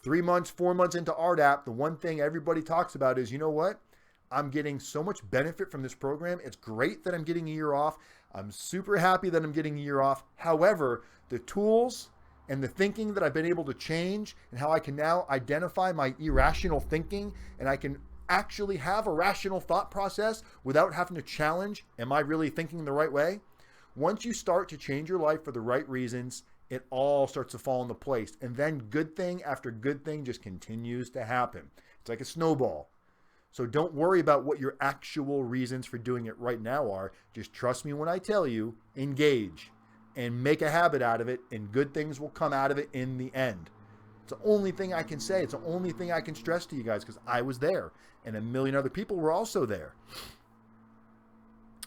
3 months, 4 months into RDAP, the one thing everybody talks about is, you know what? I'm getting so much benefit from this program. It's great that I'm getting a year off. I'm super happy that I'm getting a year off. However, the tools and the thinking that I've been able to change and how I can now identify my irrational thinking and I can actually have a rational thought process without having to challenge, am I really thinking the right way? Once you start to change your life for the right reasons, it all starts to fall into place. And then good thing after good thing just continues to happen. It's like a snowball. So don't worry about what your actual reasons for doing it right now are. Just trust me when I tell you, engage and make a habit out of it, and good things will come out of it in the end. It's the only thing I can say. It's the only thing I can stress to you guys because I was there and a million other people were also there.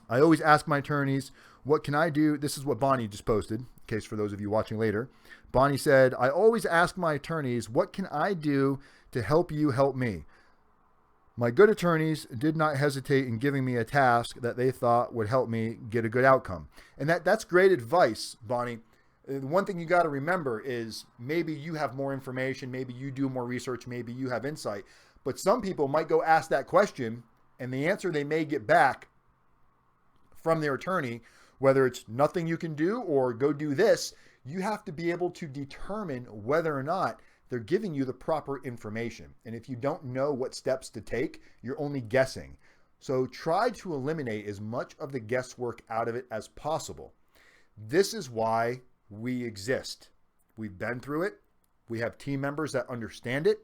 I always ask my attorneys, what can I do? This is what Bonnie just posted, in case for those of you watching later. Bonnie said, I always ask my attorneys, what can I do to help you help me? My good attorneys did not hesitate in giving me a task that they thought would help me get a good outcome. And that's great advice, Bonnie. The one thing you got to remember is maybe you have more information, maybe you do more research, maybe you have insight, but some people might go ask that question and the answer they may get back from their attorney, whether it's nothing you can do or go do this, you have to be able to determine whether or not they're giving you the proper information. And if you don't know what steps to take, you're only guessing. So try to eliminate as much of the guesswork out of it as possible. This is why we exist. We've been through it. We have team members that understand it.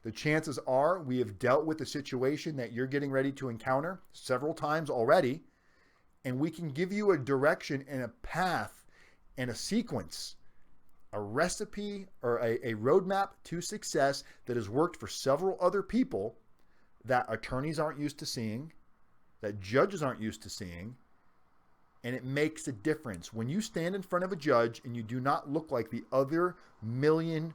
The chances are we have dealt with the situation that you're getting ready to encounter several times already. And we can give you a direction and a path and a sequence, a recipe or a roadmap to success that has worked for several other people that attorneys aren't used to seeing, that judges aren't used to seeing, and it makes a difference. When you stand in front of a judge and you do not look like the other million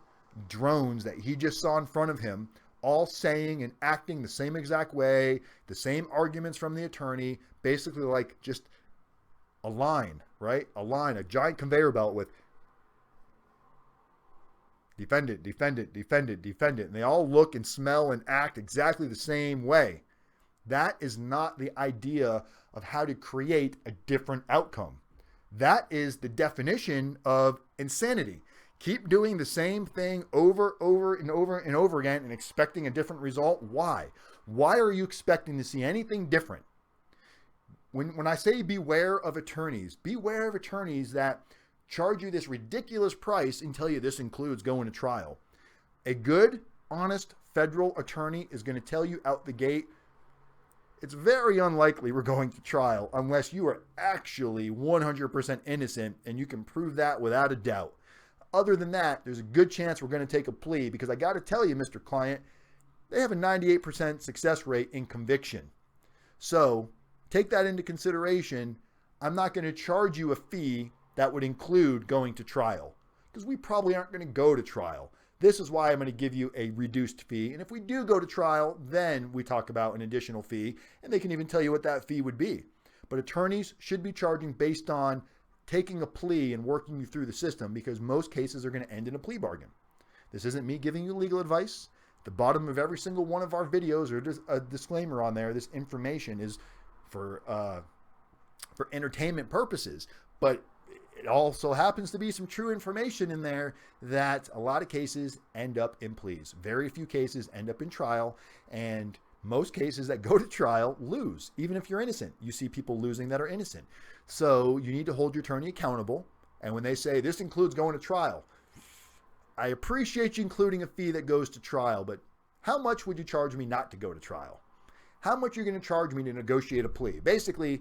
drones that he just saw in front of him, all saying and acting the same exact way, the same arguments from the attorney, basically like just a line, right? A line, a giant conveyor belt with defendant, defendant, defendant, defendant. And they all look and smell and act exactly the same way. That is not the idea of how to create a different outcome. That is the definition of insanity. Keep doing the same thing over and over again and expecting a different result. Why? Why are you expecting to see anything different? When I say beware of attorneys that charge you this ridiculous price and tell you this includes going to trial. A good, honest federal attorney is going to tell you out the gate, it's very unlikely we're going to trial unless you are actually 100% innocent and you can prove that without a doubt. Other than that, there's a good chance we're going to take a plea because I got to tell you, Mr. Client, they have a 98% success rate in conviction. So take that into consideration. I'm not going to charge you a fee that would include going to trial because we probably aren't going to go to trial. This is why I'm going to give you a reduced fee. And if we do go to trial, then we talk about an additional fee and they can even tell you what that fee would be. But attorneys should be charging based on taking a plea and working you through the system because most cases are going to end in a plea bargain. This isn't me giving you legal advice. At the bottom of every single one of our videos or just a disclaimer on there, this information is for entertainment purposes, but it also happens to be some true information in there that a lot of cases end up in pleas. Very few cases end up in trial, and most cases that go to trial lose. Even if you're innocent, you see people losing that are innocent. So you need to hold your attorney accountable. And when they say this includes going to trial, I appreciate you including a fee that goes to trial, but how much would you charge me not to go to trial? How much are you going to charge me to negotiate a plea? Basically,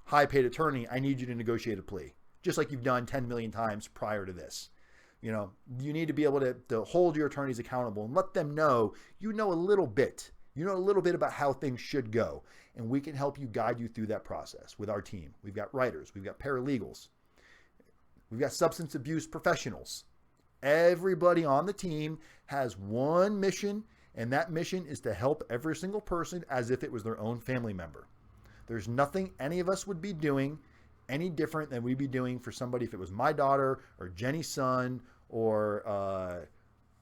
high paid attorney, I need you to negotiate a plea, just like you've done 10 million times prior to this. You know, you need to be able to hold your attorneys accountable and let them know you know a little bit. You know a little bit about how things should go, and we can help you guide you through that process with our team. We've got writers, we've got paralegals, we've got substance abuse professionals. Everybody on the team has one mission, and that mission is to help every single person as if it was their own family member. There's nothing any of us would be doing any different than we'd be doing for somebody if it was my daughter or Jenny's son or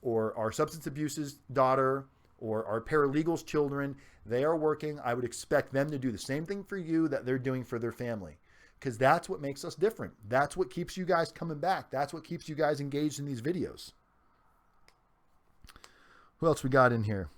our substance abuse's daughter or our paralegals' children, they are working. I would expect them to do the same thing for you that they're doing for their family, because that's what makes us different. That's what keeps you guys coming back. That's what keeps you guys engaged in these videos. Who else we got in here?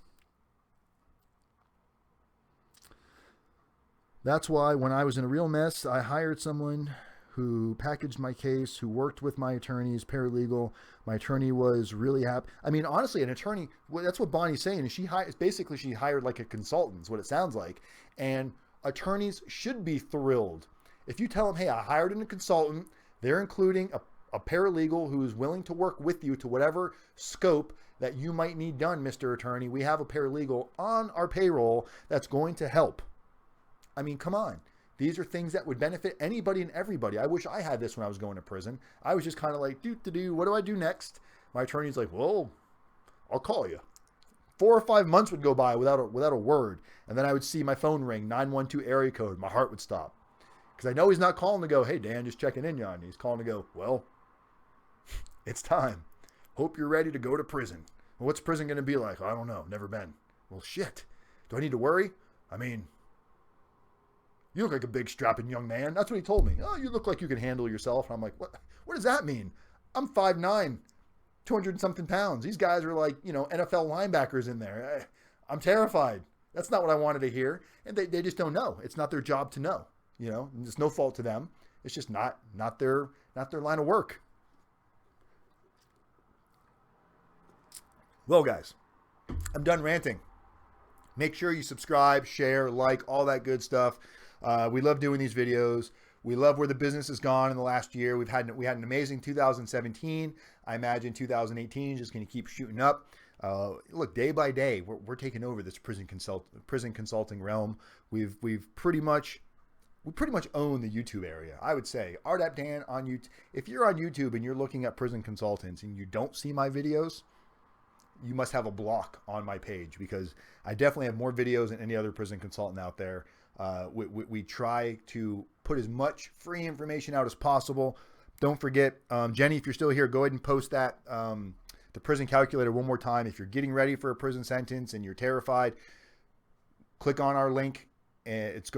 That's why when I was in a real mess, I hired someone who packaged my case, who worked with my attorneys, paralegal. My attorney was really happy. I mean, honestly, an attorney, well, that's what Bonnie's saying. She hired like a consultant, is what it sounds like. And attorneys should be thrilled. If you tell them, hey, I hired a consultant, they're including a paralegal who is willing to work with you to whatever scope that you might need done, Mr. Attorney. We have a paralegal on our payroll that's going to help. I mean, come on. These are things that would benefit anybody and everybody. I wish I had this when I was going to prison. I was just kind of like, what do I do next? My attorney's like, well, I'll call you. 4 or 5 months would go by without a word. And then I would see my phone ring, 912 area code. My heart would stop. Because I know he's not calling to go, hey, Dan, just checking in on you. He's calling to go, well, it's time. Hope you're ready to go to prison. Well, what's prison going to be like? I don't know. Never been. Well, shit. Do I need to worry? I mean, you look like a big strapping young man. That's what he told me. Oh, you look like you can handle yourself. And I'm like, what does that mean? I'm 5'9", 200 and something pounds. These guys are like, NFL linebackers in there. I'm terrified. That's not what I wanted to hear. And they just don't know. It's not their job to know. It's no fault to them. It's just not their line of work. Well, guys, I'm done ranting. Make sure you subscribe, share, like, all that good stuff. We love doing these videos. We love where the business has gone in the last year. We had an amazing 2017. I imagine 2018 is just going to keep shooting up. Look, day by day, we're taking over this prison consulting realm. We pretty much own the YouTube area. I would say RDAP Dan on YouTube. If you're on YouTube and you're looking at prison consultants and you don't see my videos, you must have a block on my page, because I definitely have more videos than any other prison consultant out there. We try to put as much free information out as possible. Don't forget, Jenny, if you're still here, go ahead and post that, the prison calculator one more time. If you're getting ready for a prison sentence and you're terrified, click on our link. And just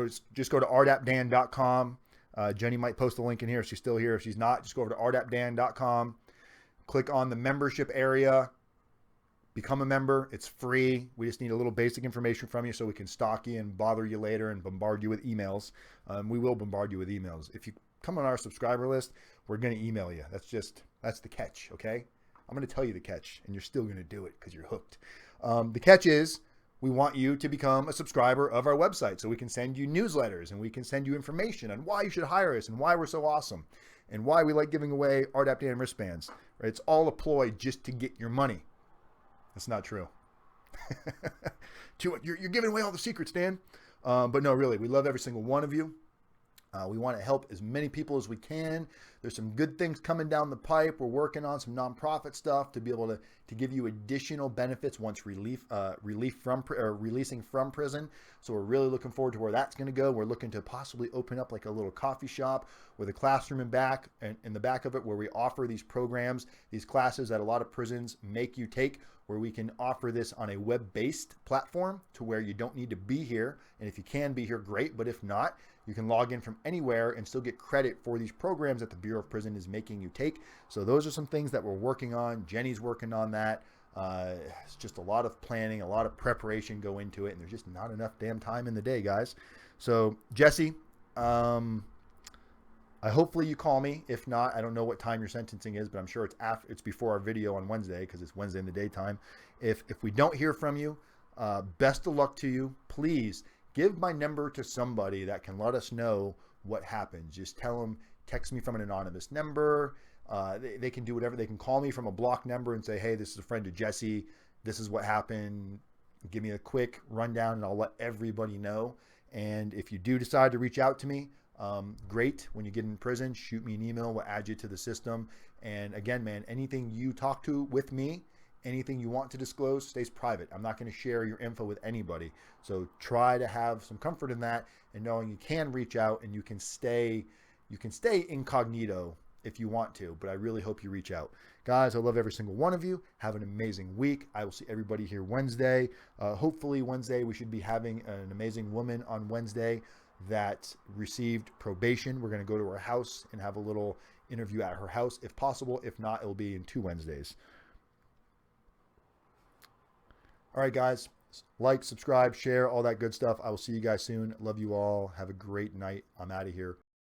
go to rdapdan.com. Jenny might post a link in here if she's still here. If she's not, just go over to rdapdan.com. Click on the membership area. Become a member. It's free. We just need a little basic information from you so we can stalk you and bother you later and bombard you with emails. We will bombard you with emails. If you come on our subscriber list, we're going to email you. That's the catch, okay? I'm going to tell you the catch, and you're still going to do it because you're hooked. The catch is we want you to become a subscriber of our website so we can send you newsletters and we can send you information on why you should hire us and why we're so awesome and why we like giving away RDAP Dan wristbands. Right? It's all a ploy just to get your money. That's not true. You're giving away all the secrets, Dan. But no, really, we love every single one of you. We want to help as many people as we can. There's some good things coming down the pipe. We're working on some nonprofit stuff to be able to give you additional benefits once releasing from prison. So we're really looking forward to where that's going to go. We're looking to possibly open up like a little coffee shop with a classroom in the back of it, where we offer these programs, these classes that a lot of prisons make you take, where we can offer this on a web-based platform to where you don't need to be here. And if you can be here, great. But if not, you can log in from anywhere and still get credit for these programs that the Bureau of Prison is making you take. So those are some things that we're working on. Jenny's working on that. It's just a lot of planning, a lot of preparation go into it, and there's just not enough damn time in the day, guys. So Jesse, hopefully you call me. If not, I don't know what time your sentencing is, but I'm sure it's before our video on Wednesday, because it's Wednesday in the daytime. If we don't hear from you, best of luck to you. Please give my number to somebody that can let us know what happens. Just tell them, text me from an anonymous number. They can do whatever. They can call me from a block number and say, hey, this is a friend of Jesse. This is what happened. Give me a quick rundown and I'll let everybody know. And if you do decide to reach out to me, great. When you get in prison, shoot me an email. We'll add you to the system. And again, man, anything you talk to with me, anything you want to disclose stays private. I'm not going to share your info with anybody. So try to have some comfort in that and knowing you can reach out and you can stay incognito if you want to, but I really hope you reach out. Guys, I love every single one of you. Have an amazing week. I will see everybody here Wednesday. Hopefully Wednesday we should be having an amazing woman on Wednesday that received probation. We're going to go to her house and have a little interview at her house if possible. If not, it'll be in 2 Wednesdays. All right, guys. Like, subscribe, share, all that good stuff. I will see you guys soon. Love you all. Have a great night. I'm out of here.